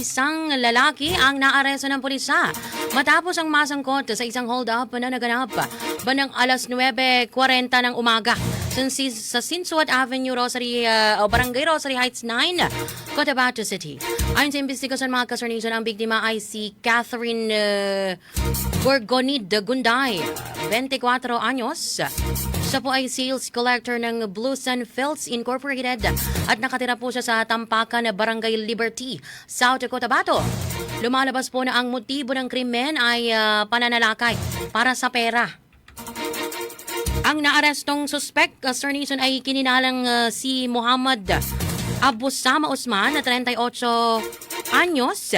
Isang lalaki ang naaresto ng pulisya matapos ang masangkot sa isang hold-up na naganap bandang alas 9:40 ng umaga sa Sinsuat Avenue, Barangay Rosary Heights 9, Cotabato City. Ayon sa investigasyon mga kasarnison, ang biktima ay si Catherine Gorgonid Gunday, 24 anyos. Siya po ay sales collector ng Blue Sun Fields Incorporated at nakatira po siya sa Tampakan, Barangay Liberty, South Cotabato. Lumalabas po na ang motibo ng krimen ay pananalakay para sa pera. Ang naarestong suspect, Sir Nation, ay kininalang si Muhammad Abusama Usman na 38 anyos.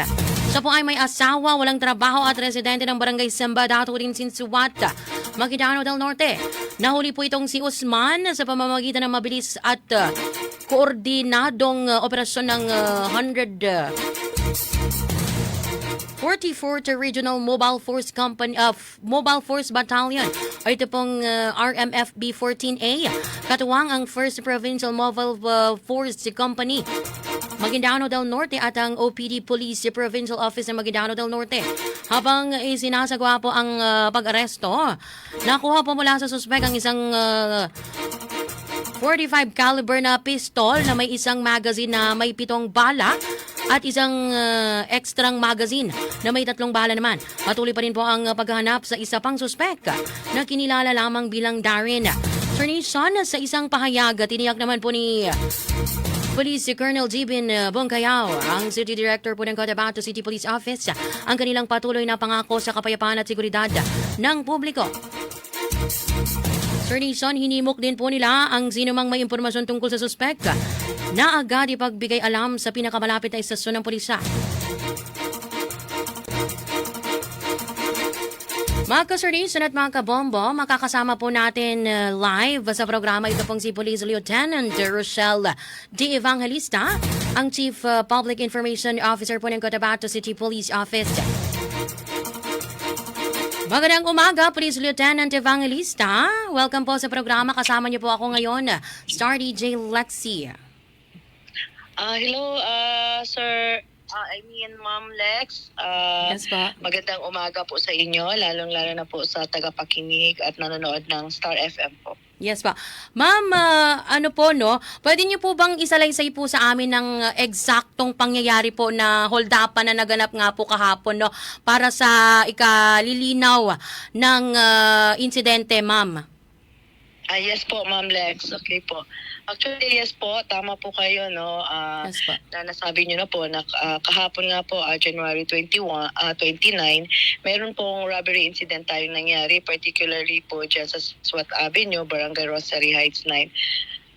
Siya po ay may asawa, walang trabaho at residente ng Barangay Sambadato rin Sinsuat, Maguindanao del Norte. Nahuli po itong si Usman sa pamamagitan ng mabilis at koordinadong operasyon ng 44th Regional Mobile Force Mobile Force Battalion o ito pong RMFB 14A. Katuwang ang 1st Provincial Mobile Force Company Maguindanao del Norte at ang OPD Police Provincial Office ng Maguindanao del Norte. Habang isinasagawa po ang pag-aresto, nakuha po mula sa suspect ang isang 45 caliber na pistol na may isang magazine na may 7 bala at isang extrang magazine na may 3 bala naman. Patuloy pa rin po ang paghahanap sa isa pang suspect na kinilala lamang bilang Darren. Sir Nation, sa isang pahayag, tiniyak naman po ni Police Colonel Jibin Bongkayao, ang City Director po ng Cotabato City Police Office, ang kanilang patuloy na pangako sa kapayapaan at seguridad ng publiko. Sir Nation, hinimok din po nila ang sinumang may impormasyon tungkol sa suspect na agad ipagbigay alam sa pinakamalapit na istasyon ng pulisya. Mga ka-Sir Nation at mga kabombo, makakasama po natin live sa programa ito pong si Police Lieutenant Rochelle D. Evangelista, ang Chief Public Information Officer po ng Cotabato City Police Office. Magandang umaga, Police Lieutenant Evangelista. Welcome po sa programa. Kasama niyo po ako ngayon, Star DJ Lexi. Hello, Sir. Ma'am Lex. Yes po. Magandang umaga po sa inyo, lalong-lalo na po sa tagapakinig at nanonood ng Star FM po. Yes pa. Ma'am, pwede niyo po bang isalaysay po sa amin ng eksaktong pangyayari po na hold-upan na naganap nga po kahapon, no? Para sa ikalilinaw ng insidente, ma'am. Yes po, Ma'am Lex. Okay po. Actually, yes po, tama po kayo, no? Yes po. Na nasabi niyo na po na kahapon nga po, January 29, meron pong robbery incident tayong nangyari, particularly po dyan sa Swat Avenue, Barangay Rosary Heights 9,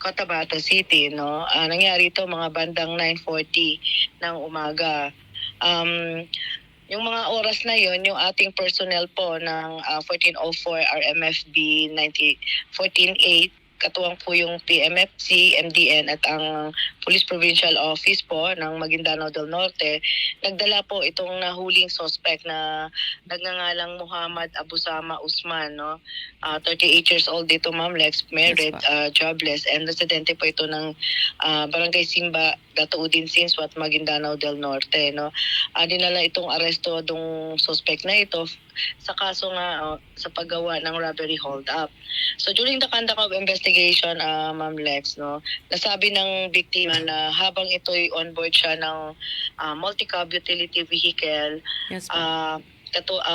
Cotabato City, no? Nangyari ito mga bandang 9:40 ng umaga. Yung mga oras na yon, yung ating personnel po ng 1404 RMFB 148, katuwang po yung PMFC, MDN at ang Police Provincial Office po ng Maguindanao del Norte, nagdala po itong nahuling suspect na nagngangalang Muhammad Abusama Usman, no? 38 years old dito, Ma'am Lex, married, jobless, and residente po ito ng Barangay Simba, Gataudin Sinsuat, Maguindanao del Norte, no? Dinala itong aresto dong suspect na ito sa kaso nga sa paggawa ng robbery hold-up. So during the conduct of investigation, Ma'am Lex, no, nasabi ng biktima na habang ito'y on board siya ng multi-cab utility vehicle, Yes,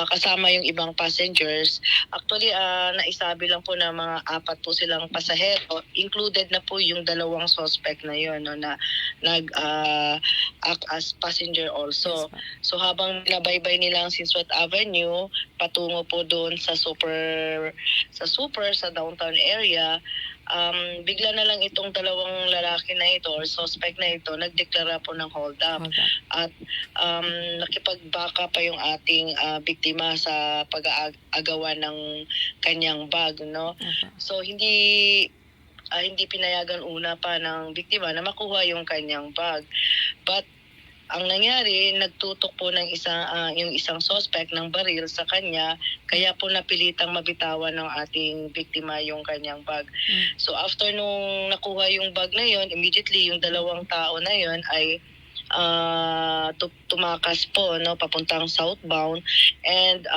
kasama yung ibang passengers. Actually, naisabi lang po na mga 4 po silang pasahero, included na po yung 2 suspect na yun, no, na act as passenger also. Yes, so habang nilabaybay nila ang Sinsuat Avenue, patungo po doon sa sa downtown area, bigla na lang itong 2 lalaki na ito or suspect na ito nagdeklara po ng hold up. At nakipagbaka pa yung ating biktima sa pag-aagawan ng kanyang bag, no? So hindi pinayagan una pa ng biktima na makuha yung kanyang bag. But ang nangyari, nagtutok po ng yung isang suspect ng baril sa kanya, kaya po napilitang mabitawan ng ating biktima yung kanyang bag. So after nung nakuha yung bag na yon, immediately yung 2 tao na yon ay tumakas po, no, papuntang southbound, and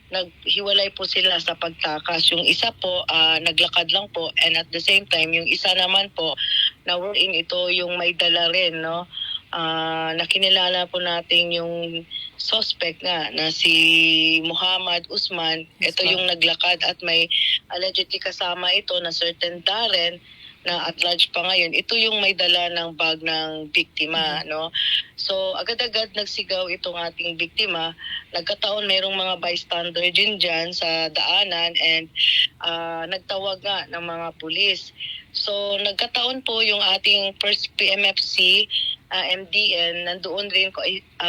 naghiwalay po sila sa pagtakas. Yung isa po naglakad lang po, and at the same time yung isa naman po na wherein ito yung may dala rin, no. Nakinilala po natin yung suspect nga na si Muhammad Usman. Yes, Ito po. yung naglakad at may allegedly kasama ito na certain Darren na at large pa ngayon. Ito yung may dala ng bag ng biktima, no? So agad-agad nagsigaw itong ating biktima. Nagkataon mayroong mga bystander din dyan sa daanan, and nagtawag nga ng mga pulis. So nagkataon po yung ating first PMFC MDN nandoon rin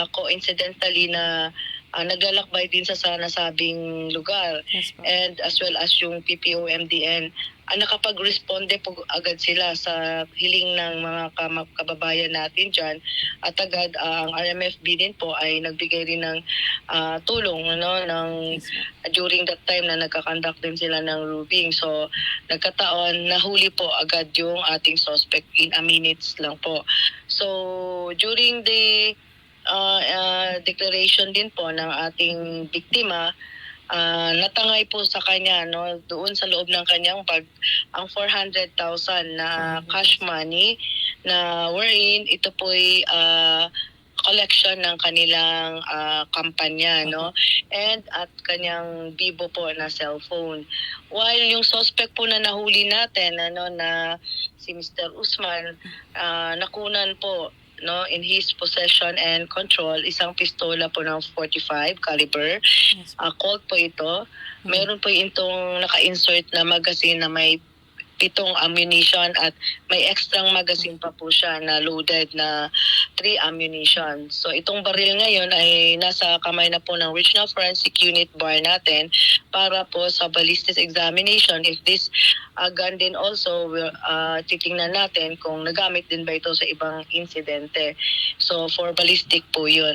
coincidentally na naglalakbay din sa nasabing lugar, Yes, po. and as well as yung PPO-MDN. Nakapag-responde po agad sila sa hiling ng mga kababayan natin dyan, at agad ang RMFB din po ay nagbigay rin ng tulong, Yes, po. during that time na nagkakandak din sila ng roving. So nagkataon nahuli po agad yung ating suspect in a minutes lang po. So during the declaration din po ng ating biktima, natangay po sa kanya, no, doon sa loob ng kanyang bag ang 400,000 na cash money, na wherein ito po'y collection ng kanilang kampanya, no, and at kanyang Vivo po na cellphone. While yung suspect po na nahuli natin, na si Mr. Usman, nakunan po, no, in his possession and control isang pistola po ng 45 caliber. Yes, po. Colt po ito. Meron po itong naka-insert na magazine na may 7 ammunition, at may extrang magazine pa po siya na loaded na 3 ammunition. So itong baril ngayon ay nasa kamay na po ng Regional Forensic Unit bar natin para po sa ballistics examination. If this gun din also, titingnan natin kung nagamit din ba ito sa ibang insidente. So for ballistic po yun,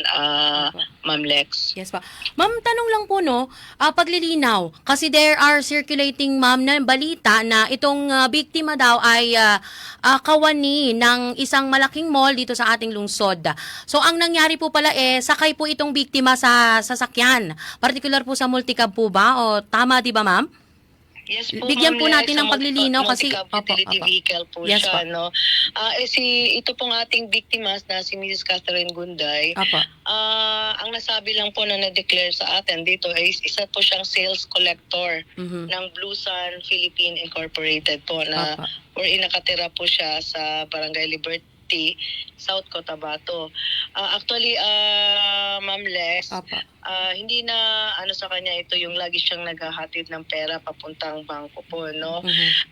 Ma'am Lex. Yes, pa. Ma'am, tanong lang po, no, paglilinaw. Kasi there are circulating, ma'am, na balita na itong biktima daw ay kawani ng isang malaking mall dito sa ating lungsod. So, ang nangyari po pala sakay po itong biktima sa sasakyan. Particular po sa multicab po ba? O tama, di ba, ma'am? Yes po, Bigyan Ma'am po Lex, natin ng sa paglilinaw kasi multi-cab utility vehicle po Yes, siya, po. no. Ito pong ating biktima na si Mrs. Catherine Gunday. Apo. Ang nasabi lang po na na-declare sa atin dito ay isa po siyang sales collector ng Blue Sun Philippine Incorporated po, na Apo. wherein nakatira po siya sa Barangay Liberty, South Cotabato. Actually, Ma'am Les, Apo. hindi na sa kanya ito yung lagi siyang naghahatid ng pera papuntang bangko po, no.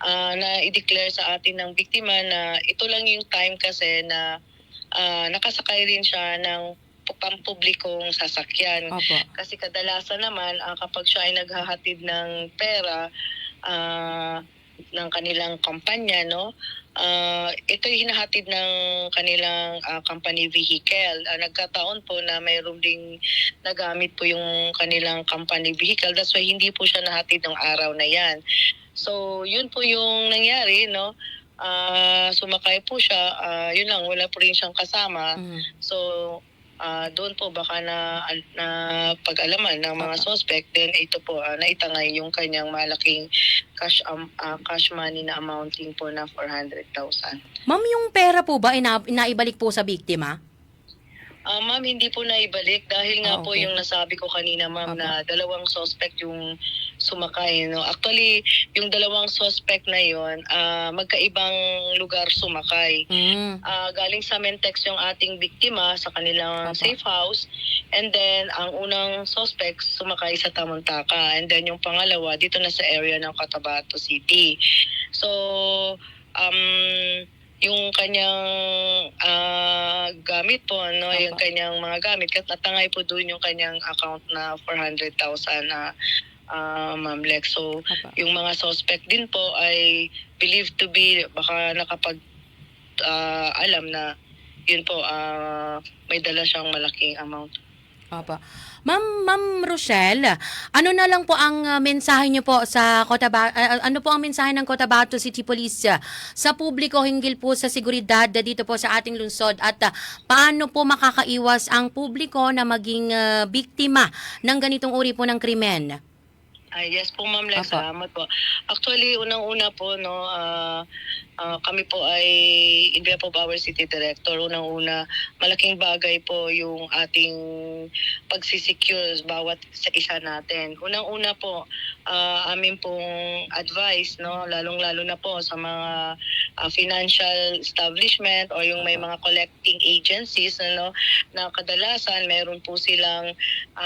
Na i-declare sa atin ng biktima na ito lang yung time kasi na nakasakay rin siya ng pampublikong sasakyan. Apo. Kasi kadalasan naman kapag siya ay naghahatid ng pera ng kanilang kampanya, no, ito'y hinahatid ng kanilang company vehicle. Nagkataon po na mayroon ding nagamit po yung kanilang company vehicle. That's why hindi po siya nahatid ng araw na yan. So, yun po yung nangyari, no. Sumakay po siya, yun lang, wala po rin siyang kasama. So, doon po baka na pag-alaman ng mga suspect, then ito po naitangay yung kanyang malaking cash money na amounting po na 400,000. Ma'am, yung pera po ba naibalik po sa biktima? Ma'am, hindi po naibalik dahil nga po Okay. yung nasabi ko kanina, ma'am, Apo. na dalawang suspect yung sumakay, no. Actually, yung dalawang suspect na yon, magkaibang lugar sumakay. Galing sa Mentex yung ating biktima sa kanilang Apo. safe house, and then ang unang suspect sumakay sa Tamuntaka, and then yung pangalawa dito na sa area ng Cotabato City. So, yung kanyang gamit po, no, yung kanyang mga gamit, kat natangay po doon yung kanyang account na 400,000 na Ma'am Lex. So, yung mga suspect din po ay believed to be, baka alam na yun po, may dala siyang malaking amount. Opo. Ma'am Rochelle, ano na lang po ang mensahe niyo po sa ano po ang mensahe ng Cotabato City Police sa publiko hinggil po sa seguridad dito po sa ating lungsod at paano po makakaiwas ang publiko na maging biktima ng ganitong uri po ng krimen? Yes po, Ma'am Lex. Opo. Salamat po. Actually, unang-una po, no, kami po ay in behalf of our city director. Unang-una, malaking bagay po yung ating pagsisecure bawat sa isa natin. Unang-una po, amin pong advice, no, lalong-lalo na po sa mga financial establishment or yung may mga collecting agencies, ano, na kadalasan meron po silang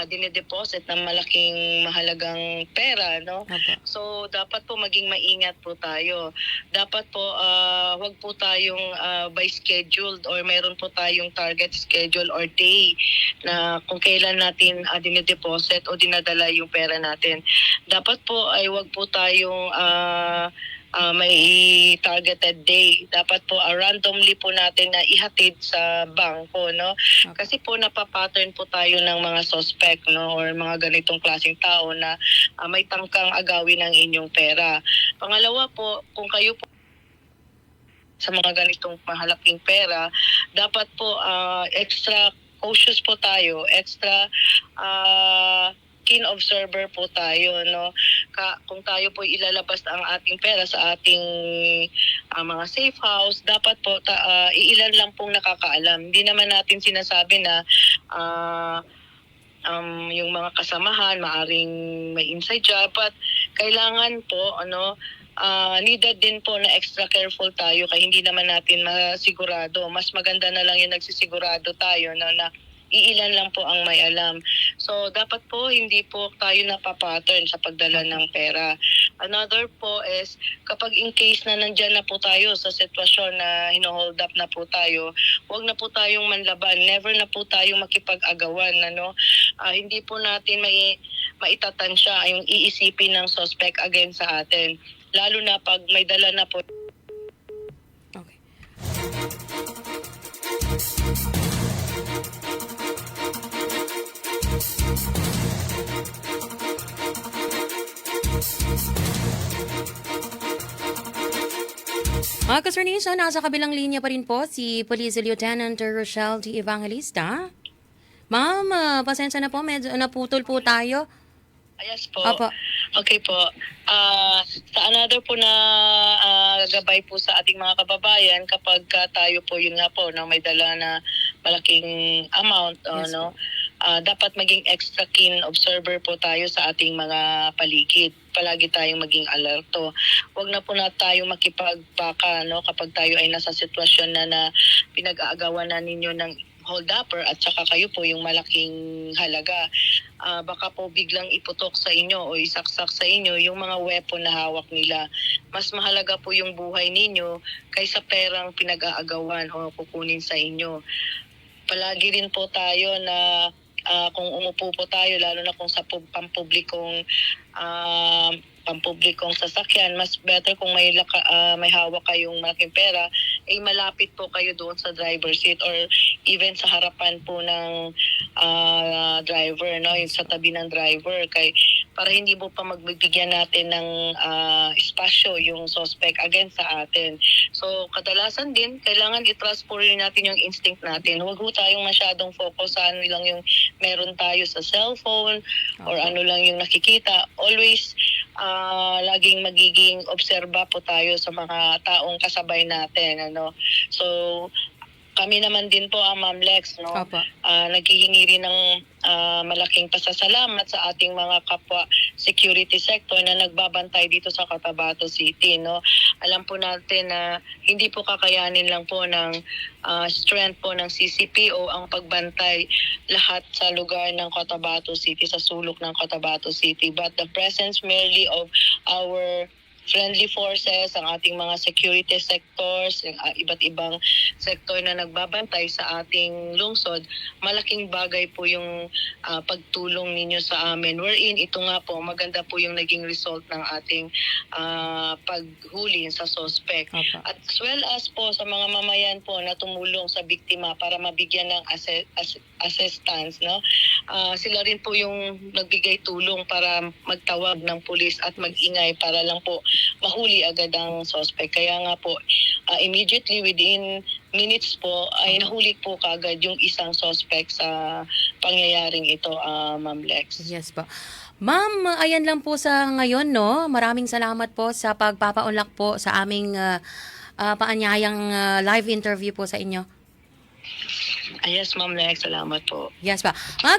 dinedeposit ng malaking mahalagang pera, no? Opo. So dapat po maging maingat po tayo. Dapat po wag po tayong by scheduled or meron po tayong target schedule or day na kung kailan natin dinedeposit o dinadala yung pera natin. Dapat po ay wag po tayong may targeted day. Dapat po randomly po natin na ihatid sa bangko, no? Kasi po napapattern po tayo ng mga suspect, no, or mga ganitong klaseng tao na may tangkang agawin ng inyong pera. Pangalawa po, kung kayo po sa mga ganitong mahalaking pera, dapat po extra cautious po tayo, extra keen observer po tayo, no. Kung tayo po ilalabas ang ating pera sa ating mga safe house, dapat po iilan lang pong nakakaalam. Hindi naman natin sinasabi na yung mga kasamahan maaring may inside job, but kailangan po needed din po na extra careful tayo kaya hindi naman natin masigurado. Mas maganda na lang yung nagsisigurado tayo na iilan lang po ang may alam. So, dapat po hindi po tayo napapattern sa pagdala ng pera. Another po is, kapag in case na nandyan na po tayo sa sitwasyon na hino-hold up na po tayo, huwag na po tayong manlaban. Never na po tayong makipag-agawan. Hindi po natin maitatansya yung iisipin ng suspect against sa atin. Lalo na pag may dala na po. Okay. Kasernisa, nasa kabilang linya pa rin po si Police Lieutenant Rochelle D. Evangelista. Ma'am, pasensya na po, medyo naputol po tayo. Yes po. Opo. Okay po. Sa another po na gabay po sa ating mga kababayan kapag tayo po yun nga po na may dala na malaking amount, Yes no. Dapat maging extra keen observer po tayo sa ating mga paligid. Palagi tayong maging alerto. Huwag na po na tayong makipagbaka, no, kapag tayo ay nasa sitwasyon na pinag-aagawan na ninyo ng hold-upper at saka kayo po yung malaking halaga. Baka po biglang iputok sa inyo o isaksak sa inyo yung mga weapon na hawak nila. Mas mahalaga po yung buhay ninyo kaysa perang pinag-aagawan o kukunin sa inyo. Palagi rin po tayo na kung umupo po tayo, lalo na kung sa pampublikong sasakyan, mas better kung may hawak kayong malaking pera, ay malapit po kayo doon sa driver seat or even sa harapan po ng driver, no, yung sa tabi ng driver, para hindi mo pa magbibigyan natin ng espasyo yung suspect against sa atin. So kadalasan din kailangan i-trust po rin natin yung instinct natin. Huwag ho tayong masyadong focus sa ano lang yung meron tayo sa cellphone or ano lang yung nakikita. Always laging magiging obserba po tayo sa mga taong kasabay natin, So kami naman din po ang Ma'am Lex, no. Naghihingi rin ng malaking pasasalamat sa ating mga kapwa security sector na nagbabantay dito sa Cotabato City, no. Alam po natin na hindi po kakayanin lang po ng strength po ng CCPO ang pagbantay lahat sa lugar ng Cotabato City, sa sulok ng Cotabato City, but the presence merely of our friendly forces, ang ating mga security sectors, iba't ibang sektor na nagbabantay sa ating lungsod, malaking bagay po yung pagtulong ninyo sa amin. Wherein, ito nga po, maganda po yung naging result ng ating paghuli sa suspect. At as well as po sa mga mamayan po na tumulong sa biktima para mabigyan ng assistance, no? Sila rin po yung nagbigay tulong para magtawag ng pulis at mag-ingay para lang po mahuli agad ang suspect. Kaya nga po, immediately within minutes po ay nahuli po kaagad yung isang suspect sa pangyayaring ito, Ma'am Lex. Yes po. Ma'am, ayan lang po sa ngayon, no? Maraming salamat po sa pagpapaunlak po sa aming paanyayang live interview po sa inyo. Yes, Ma'am Lex, salamat po. Yes pa. Mga